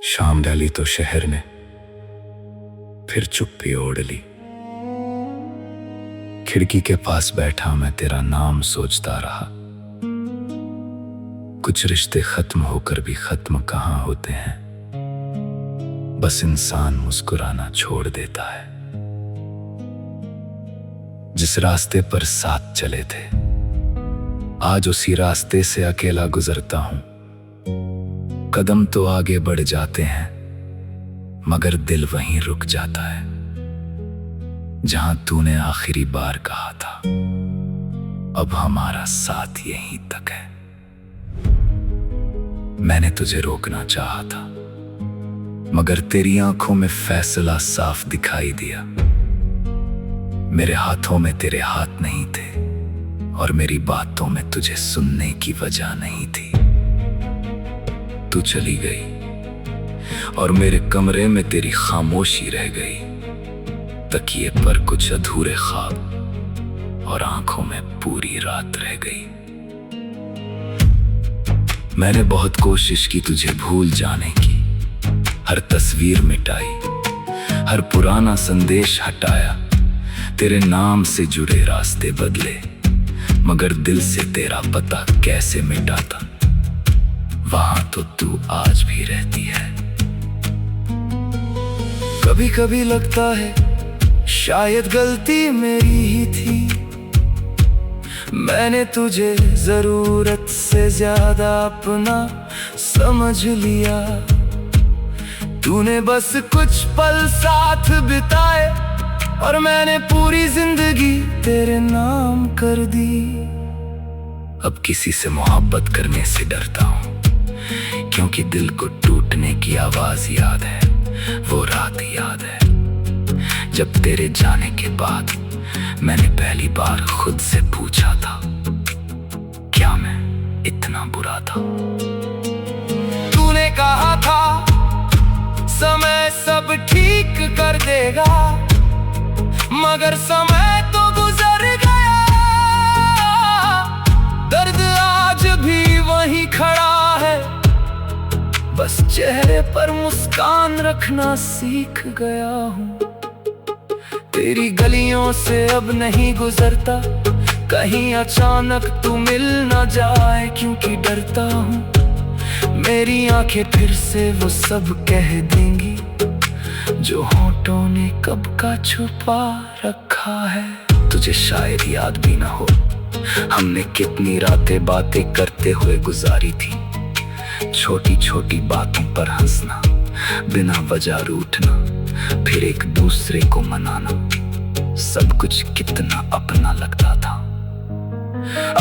शाम ढली तो शहर ने फिर चुप्पी ओढ़ ली। खिड़की के पास बैठा मैं तेरा नाम सोचता रहा। कुछ रिश्ते खत्म होकर भी खत्म कहाँ होते हैं, बस इंसान मुस्कुराना छोड़ देता है। जिस रास्ते पर साथ चले थे आज उसी रास्ते से अकेला गुजरता हूं। कदम तो आगे बढ़ जाते हैं मगर दिल वहीं रुक जाता है जहां तूने आखिरी बार कहा था। अब हमारा साथ यहीं तक है। मैंने तुझे रोकना चाहा था मगर तेरी आंखों में फैसला साफ दिखाई दिया। मेरे हाथों में तेरे हाथ नहीं थे और मेरी बातों में तुझे सुनने की वजह नहीं थी। तू चली गई और मेरे कमरे में तेरी खामोशी रह गई। तकिए पर कुछ अधूरे ख्वाब और आंखों में पूरी रात रह गई। मैंने बहुत कोशिश की तुझे भूल जाने की, हर तस्वीर मिटाई, हर पुराना संदेश हटाया, तेरे नाम से जुड़े रास्ते बदले, मगर दिल से तेरा पता कैसे मिटाता। वहां तो तू आज भी रहती है। कभी कभी लगता है शायद गलती मेरी ही थी। मैंने तुझे जरूरत से ज्यादा अपना समझ लिया। तूने बस कुछ पल साथ बिताए और मैंने पूरी जिंदगी तेरे नाम कर दी। अब किसी से मोहब्बत करने से डरता हूं क्योंकि दिल को टूटने की आवाज याद है। वो रात याद है जब तेरे जाने के बाद मैंने पहली बार खुद से पूछा था, क्या मैं इतना बुरा था? तूने कहा था समय सब ठीक कर देगा, मगर समय तो गुजर गया। दर्द आज भी वहीं खड़ा है, बस चेहरे पर मुस्कान रखना सीख गया हूँ। तेरी गलियों से अब नहीं गुजरता, कहीं अचानक तू मिल न जाए क्योंकि डरता हूँ। मेरी आंखें फिर से वो सब कह देंगी जो होठों ने कब का छुपा रखा है। तुझे शायद याद भी ना हो हमने कितनी रातें बातें करते हुए गुजारी थी। छोटी छोटी बातों पर हंसना, बिना वजह रूठना, फिर एक दूसरे को मनाना, सब कुछ कितना अपना लगता था।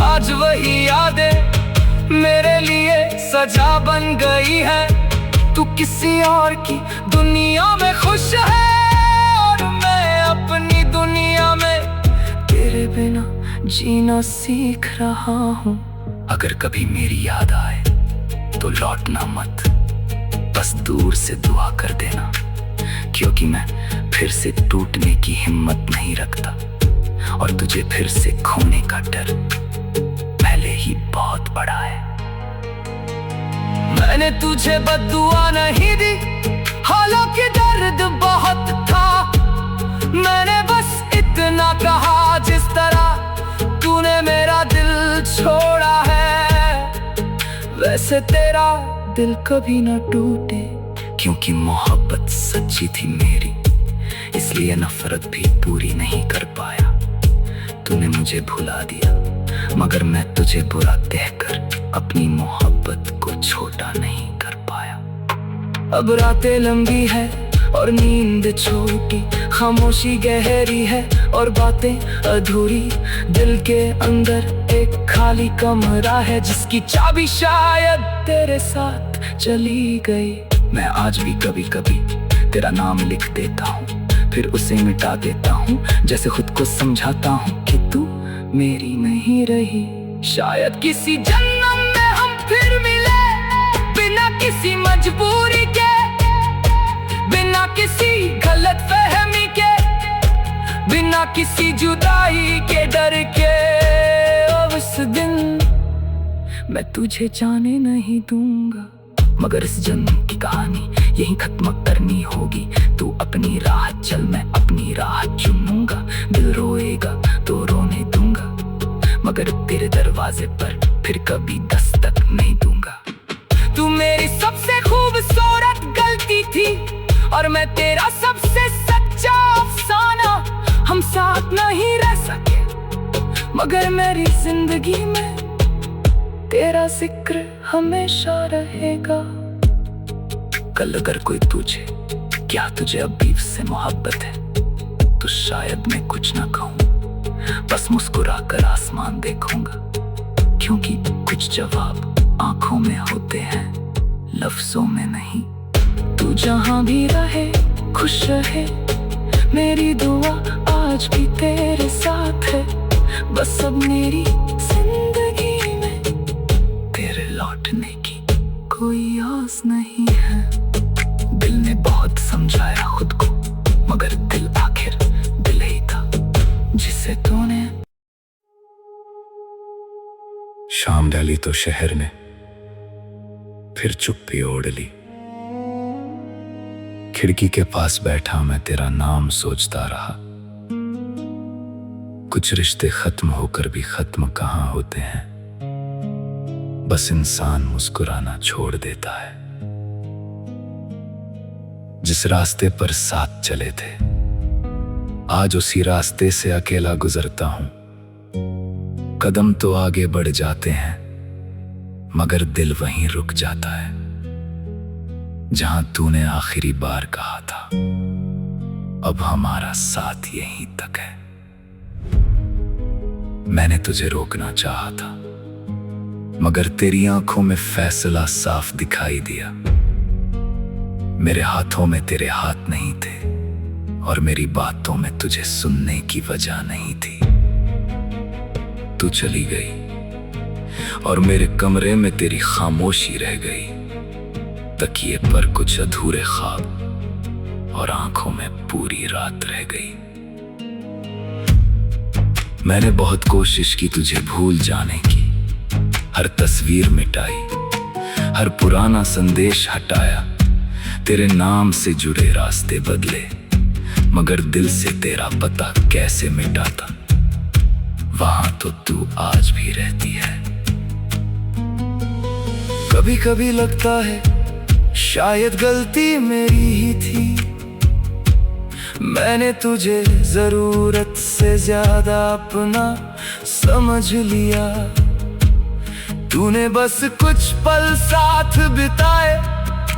आज वही यादें मेरे लिए सजा बन गई है। तू किसी और की दुनिया में खुश है और मैं अपनी दुनिया में तेरे बिना जीना सीख रहा हूँ। अगर कभी मेरी याद आए तो लौटना मत, बस दूर से दुआ कर देना, क्योंकि मैं फिर से टूटने की हिम्मत नहीं रखता और तुझे फिर से खोने का डर पहले ही बहुत बड़ा है। मैंने तुझे बद्दुआ नहीं दी, हालांकि दर्द बहुत था। मैंने बस इतना कहा जिस तरह तूने मेरा दिल छोड़ा है, वैसे तेरा दिल कभी न टूटे। क्योंकि मोहब्बत सच्ची थी मेरी, इसलिए नफरत भी पूरी नहीं कर पाया। तूने मुझे भुला दिया मगर मैं तुझे बुरा कहकर अपनी मोहब्बत को छोटा नहीं कर पाया। अब रातें लंबी है और नींद छोटी, खामोशी गहरी है और बातें अधूरी। दिल के अंदर एक खाली कमरा है जिसकी चाबी शायद तेरे साथ चली गई। मैं आज भी कभी कभी तेरा नाम लिख देता हूँ, फिर उसे मिटा देता हूँ, जैसे खुद को समझाता हूँ कि तू मेरी नहीं रही। शायद किसी जन्म में हम फिर मिले, बिना किसी मजबूरी के, बिना किसी गलतफहमी के, बिना किसी जुदाई के डर के। अब उस दिन मैं तुझे जाने नहीं दूंगा। मगर इस जन्म की कहानी यही खत्म करनी होगी। तू अपनी राह चल, मैं अपनी राह चुनूंगा। दिल रोएगा तो रोने दूंगा, मगर तेरे दरवाजे पर फिर कभी दस्तक नहीं दूंगा। तू मेरी सबसे खूबसूरत गलती थी और मैं तेरा सबसे सच्चा अफसाना। हम साथ नहीं रह सके, मगर मेरी जिंदगी में तेरा जिक्र हमेशा रहेगा। कल अगर कोई पूछे क्या तुझे अब भी उससे मोहब्बत है, तो शायद मैं कुछ ना कहूँ, बस मुस्कुरा कर आसमान देखूंगा। क्योंकि कुछ जवाब आंखों में होते हैं, लफ्जों में नहीं। तू जहां भी रहे खुश रहे, मेरी दुआ आज भी तेरे साथ है। बस अब मेरी जिंदगी में तेरे लौटने की कोई आस नहीं है। दिल ने बहुत समझाया खुद को, मगर दिल आखिर दिल ही था जिसे तूने। शाम डाली तो शहर ने फिर चुप्पी ओढ़ ली। खिड़की के पास बैठा मैं तेरा नाम सोचता रहा। कुछ रिश्ते खत्म होकर भी खत्म कहाँ होते हैं, बस इंसान मुस्कुराना छोड़ देता है। जिस रास्ते पर साथ चले थे, आज उसी रास्ते से अकेला गुजरता हूं। कदम तो आगे बढ़ जाते हैं, मगर दिल वहीं रुक जाता है जहां तूने आखिरी बार कहा था अब हमारा साथ यहीं तक है। मैंने तुझे रोकना चाहा था, मगर तेरी आंखों में फैसला साफ दिखाई दिया। मेरे हाथों में तेरे हाथ नहीं थे और मेरी बातों में तुझे सुनने की वजह नहीं थी। तू चली गई और मेरे कमरे में तेरी खामोशी रह गई। तकिए पर कुछ अधूरे ख्वाब और आंखों में पूरी रात रह गई। मैंने बहुत कोशिश की तुझे भूल जाने की, हर तस्वीर मिटाई, हर पुराना संदेश हटाया, तेरे नाम से जुड़े रास्ते बदले, मगर दिल से तेरा पता कैसे मिटाता। वहां तो तू आज भी रहती है। कभी कभी लगता है शायद गलती मेरी ही थी। मैंने तुझे जरूरत से ज्यादा अपना समझ लिया। तूने बस कुछ पल साथ बिताए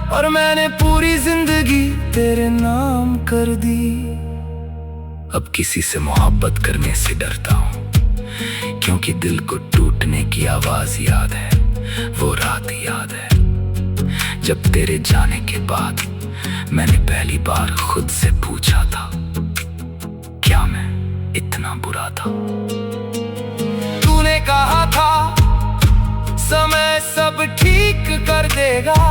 और मैंने पूरी जिंदगी तेरे नाम कर दी। अब किसी से मोहब्बत करने से डरता हूं, क्योंकि दिल को टूटने की आवाज याद है। वो रात याद है जब तेरे जाने के बाद मैंने पहली बार खुद से पूछा था, क्या मैं इतना बुरा था? तूने कहा था समय सब ठीक कर देगा,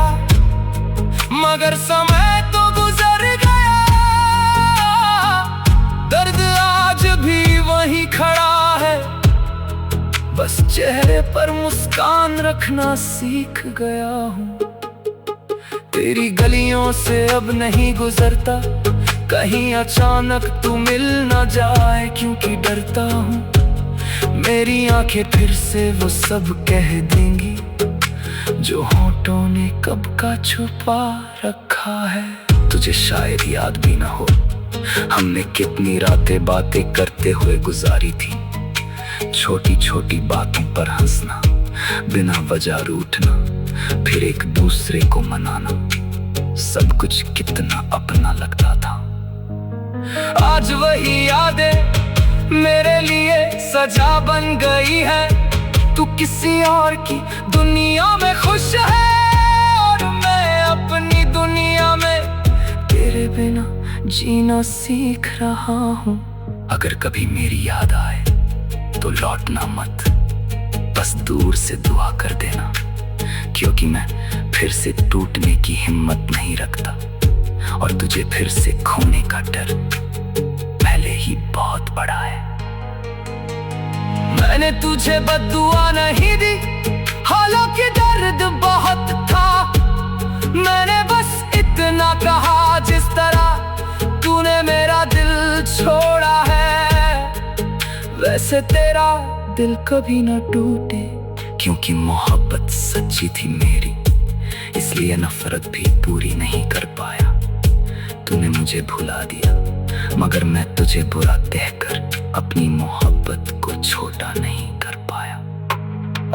मगर समय तो गुजर गया। दर्द आज भी वहीं खड़ा है, बस चेहरे पर मुस्कान रखना सीख गया हूँ। तेरी गलियों से अब नहीं गुजरता, कहीं अचानक तू मिल न जाए, क्योंकि डरता हूँ मेरी आंखें फिर से वो सब कह देंगी जो होठों ने कब का छुपा रखा है। तुझे शायद याद भी ना हो, हमने कितनी रातें बातें करते हुए गुजारी थी। छोटी छोटी बातों पर हंसना, बिना वजह रूठना, फिर एक दूसरे को मनाना, सब कुछ कितना अपना लगता था। आज वही यादें मेरे लिए सजा बन गई है। तू किसी और की दुनिया में खुश है और मैं अपनी दुनिया में तेरे बिना जीना सीख रहा हूँ। अगर कभी मेरी याद आए तो लौटना मत, बस दूर से दुआ कर देना, क्योंकि मैं फिर से टूटने की हिम्मत नहीं रखता और तुझे फिर से खोने का डर पहले ही बहुत बड़ा है। मैंने तुझे बद्दुआ नहीं दी, हालांकि दर्द बहुत था। जिससे तेरा दिल कभी न टूटे। क्योंकि मोहब्बत सच्ची थी मेरी, इसलिए नफरत भी पूरी नहीं कर पाया। तूने मुझे भुला दिया, मगर मैं तुझे बुरा कहकर अपनी मोहब्बत को छोटा नहीं कर पाया।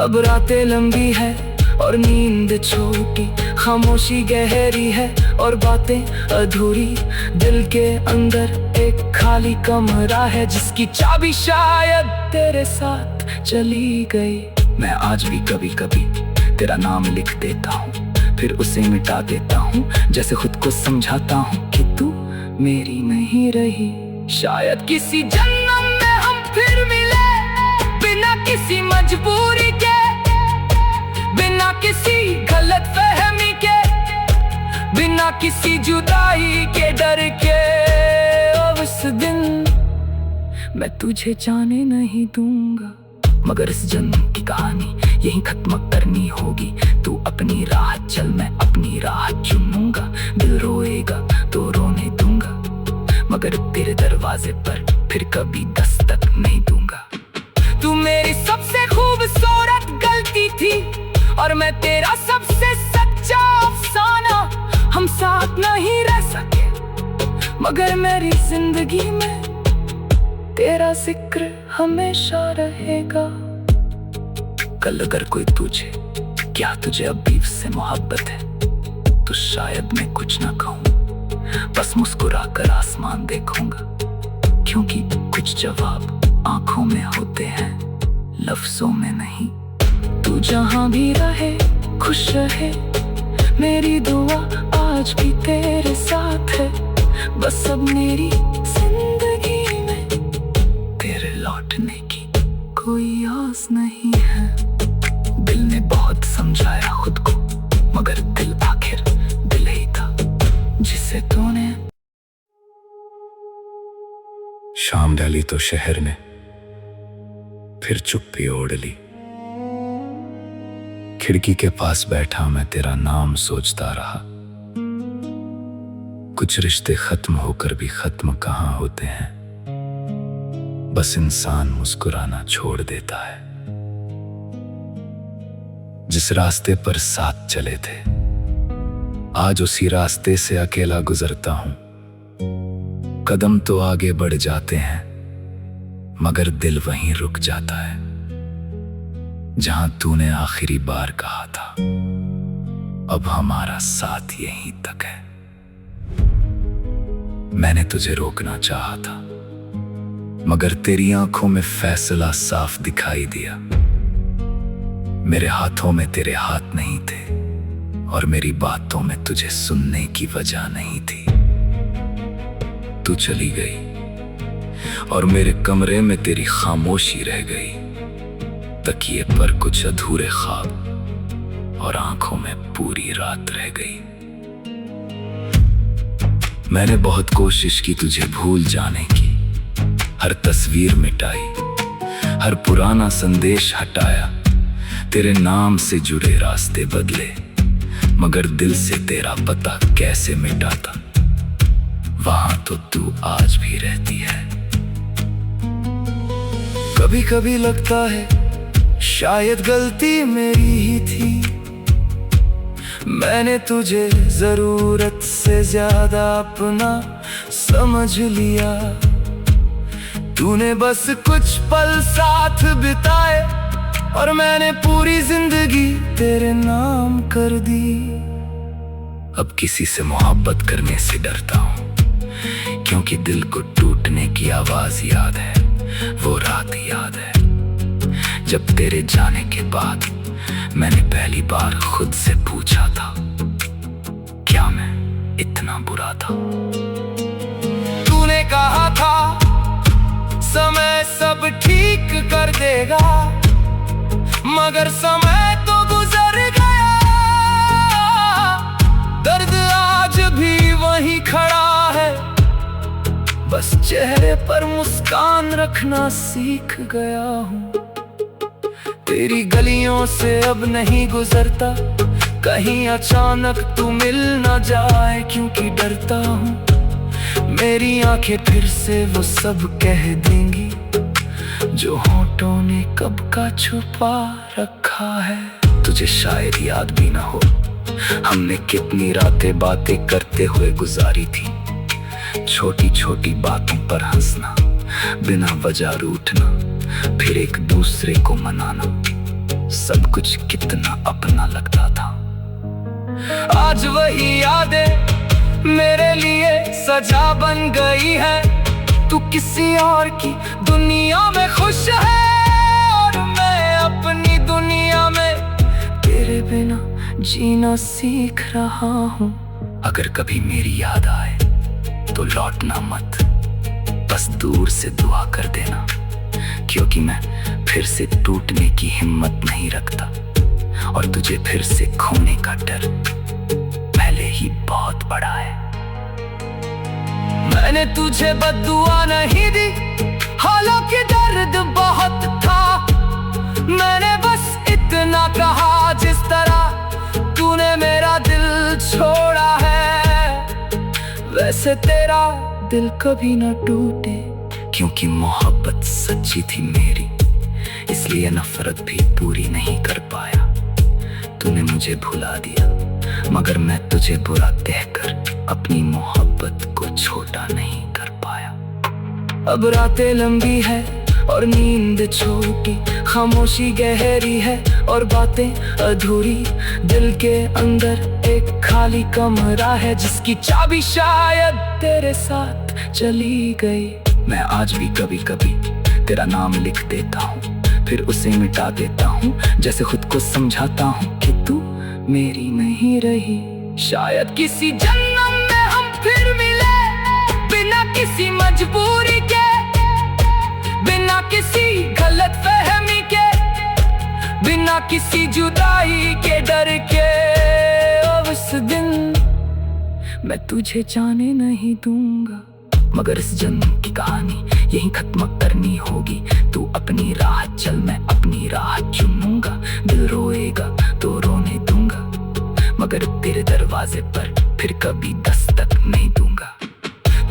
अब रातें लंबी है और नींद छोटी, खामोशी गहरी है और बातें अधूरी। दिल के अंदर एक खाली कमरा है, जिसकी चाबी शायद तेरे साथ चली गई। मैं आज भी कभी कभी तेरा नाम लिख देता हूँ, फिर उसे मिटा देता हूँ, जैसे खुद को समझाता हूँ कि तू मेरी नहीं रही। शायद किसी जन्म में हम फिर मिले, बिना किसी मजबूरी के, बिना किसी गलत फहमी के, बिना किसी जुदाई के डर के। अब उस दिन मैं तुझे जाने नहीं दूंगा, मगर इस जन्म की कहानी यही खत्म करनी होगी। तू अपनी राह चल, मैं अपनी राह चुनूंगा। दिल रोएगा तो रोने दूंगा, मगर तेरे दरवाजे पर फिर कभी दस्तक नहीं दूंगा। तू मेरी सबसे खूबसूरत गलती थी और मैं तेरा सबसे सच्चा अफसाना। हम साथ नहीं रह सके, मगर मेरी जिंदगी में तेरा जिक्र हमेशा रहेगा। कल अगर कोई पूछे क्या तुझे अब भी उससे मोहब्बत है, तो शायद मैं कुछ ना कहूँ, बस मुस्कुरा कर आसमान देखूंगा। क्योंकि कुछ जवाब आंखों में होते हैं, लफ्जों में नहीं। तू जहां भी रहे खुश रहे, मेरी दुआ आज भी तेरे साथ है। बस अब मेरी जिंदगी में तेरे लौटने की कोई आस नहीं है। दिल ने बहुत समझाया खुद को, मगर दिल आखिर दिल ही था जिसे तूने। शाम ढली तो शहर ने फिर चुप्पी ओढ़ ली। खिड़की के पास बैठा मैं तेरा नाम सोचता रहा। कुछ रिश्ते खत्म होकर भी खत्म कहाँ होते हैं, बस इंसान मुस्कुराना छोड़ देता है। जिस रास्ते पर साथ चले थे, आज उसी रास्ते से अकेला गुजरता हूं। कदम तो आगे बढ़ जाते हैं, मगर दिल वहीं रुक जाता है जहां तूने आखिरी बार कहा था अब हमारा साथ यहीं तक है। मैंने तुझे रोकना चाहा था, मगर तेरी आंखों में फैसला साफ दिखाई दिया। मेरे हाथों में तेरे हाथ नहीं थे और मेरी बातों में तुझे सुनने की वजह नहीं थी। तू चली गई और मेरे कमरे में तेरी खामोशी रह गई। तकिए पर कुछ अधूरे ख्वाब और आंखों में पूरी रात रह गई। मैंने बहुत कोशिश की तुझे भूल जाने की, हर तस्वीर मिटाई, हर पुराना संदेश हटाया, तेरे नाम से जुड़े रास्ते बदले, मगर दिल से तेरा पता कैसे मिटाता। वहां तो तू आज भी रहती है। कभी कभी लगता है शायद गलती मेरी ही थी। मैंने तुझे जरूरत से ज्यादा अपना समझ लिया। तूने बस कुछ पल साथ बिताए और मैंने पूरी जिंदगी तेरे नाम कर दी। अब किसी से मोहब्बत करने से डरता हूं, क्योंकि दिल को टूटने की आवाज याद है। वो रात याद है जब तेरे जाने के बाद मैंने पहली बार खुद से पूछा था, क्या मैं इतना बुरा था? तूने कहा था समय सब ठीक कर देगा, मगर समय तो गुजर गया। दर्द आज भी वहीं खड़ा है, बस चेहरे पर मुस्कान रखना सीख गया हूँ। तेरी गलियों से अब नहीं गुजरता, कहीं अचानक तू मिल न जाए, क्योंकि डरता हूँ मेरी आंखें फिर से वो सब कह देंगी जो होठों ने कब का छुपा रखा है। तुझे शायद याद भी ना हो हमने कितनी रातें बातें करते हुए गुजारी थी। छोटी छोटी बातों पर हंसना, बिना वजह रूठना, फिर एक दूसरे को मनाना, सब कुछ कितना अपना लगता था। आज वही यादें मेरे लिए सजा बन गई है। तू किसी और की दुनिया में खुश है और मैं अपनी दुनिया में तेरे बिना जीना सीख रहा हूँ। अगर कभी मेरी याद आए तो लौटना मत, बस दूर से दुआ कर देना, क्योंकि मैं फिर से टूटने की हिम्मत नहीं रखता और तुझे फिर से खोने का डर पहले ही बहुत बड़ा है। मैंने तुझे बद्दुआ नहीं दी, हालांकि दर्द बहुत था। मैंने बस इतना कहा, जिस तरह तूने मेरा दिल छोड़ा है वैसे तेरा दिल कभी न टूटे। क्योंकि मोहब्बत सच्ची थी मेरी, इसलिए नफरत भी पूरी नहीं कर पाया। तूने मुझे भुला दिया, मगर मैं तुझे बुरा कहकर अपनी मोहब्बत को छोटा नहीं कर पाया। अब रातें लंबी है और नींद छोटी, खामोशी गहरी है और बातें अधूरी। दिल के अंदर एक खाली कमरा है, जिसकी चाबी शायद तेरे साथ चली गई। मैं आज भी कभी कभी तेरा नाम लिख देता हूँ, फिर उसे मिटा देता हूँ, जैसे खुद को समझाता हूँ कि तू मेरी नहीं रही। शायद किसी जन्म में हम फिर मिले, बिना किसी मजबूरी के, बिना किसी गलत फहमी के, बिना किसी जुदाई के डर के। अब इस दिन मैं तुझे जाने नहीं दूंगा, मगर इस जन्म की कहानी यहीं खत्म करनी होगी। तू अपनी राह चल, मैं अपनी राह चुनूंगा। दिल रोएगा तो रोने दूंगा, मगर तेरे दरवाजे पर फिर कभी दस्तक नहीं दूंगा।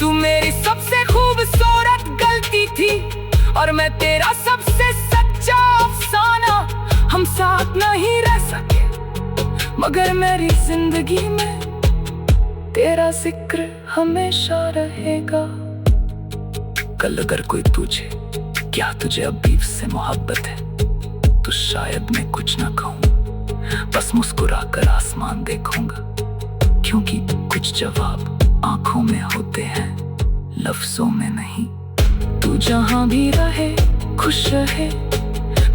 तू मेरी सबसे खूबसूरत गलती थी और मैं तेरा सबसे सच्चा अफसाना। हम साथ नहीं रह सके, मगर मेरी जिंदगी में तेरा जिक्र हमेशा रहेगा। कल अगर कोई पूछे क्या तुझे अभी से मोहब्बत है, तो शायद मैं कुछ ना कहूँ, बस मुस्कुरा कर आसमान देखूंगा। क्योंकि कुछ जवाब आंखों में होते हैं, लफ्जों में नहीं। तू जहां भी रहे खुश रहे,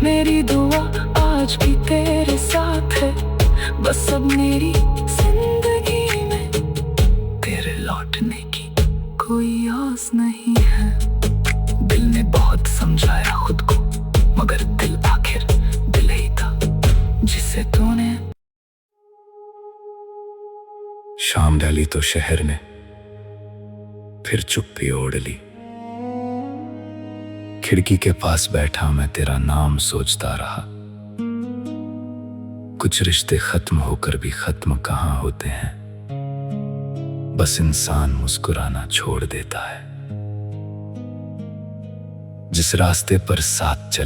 मेरी दुआ आज भी तेरे साथ है। बस अब मेरी जिंदगी में तेरे लौटने की कोई आस नहीं है। दिल ने बहुत समझाया खुद को, मगर दिल आखिर दिल ही था जिसे तूने। शाम ढली तो शहर ने फिर चुप्पी ओढ़ ली। खिड़की के पास बैठा मैं तेरा नाम सोचता रहा। कुछ रिश्ते खत्म होकर भी खत्म कहाँ होते हैं, बस इंसान मुस्कुराना छोड़ देता है। जिस रास्ते पर साथ चल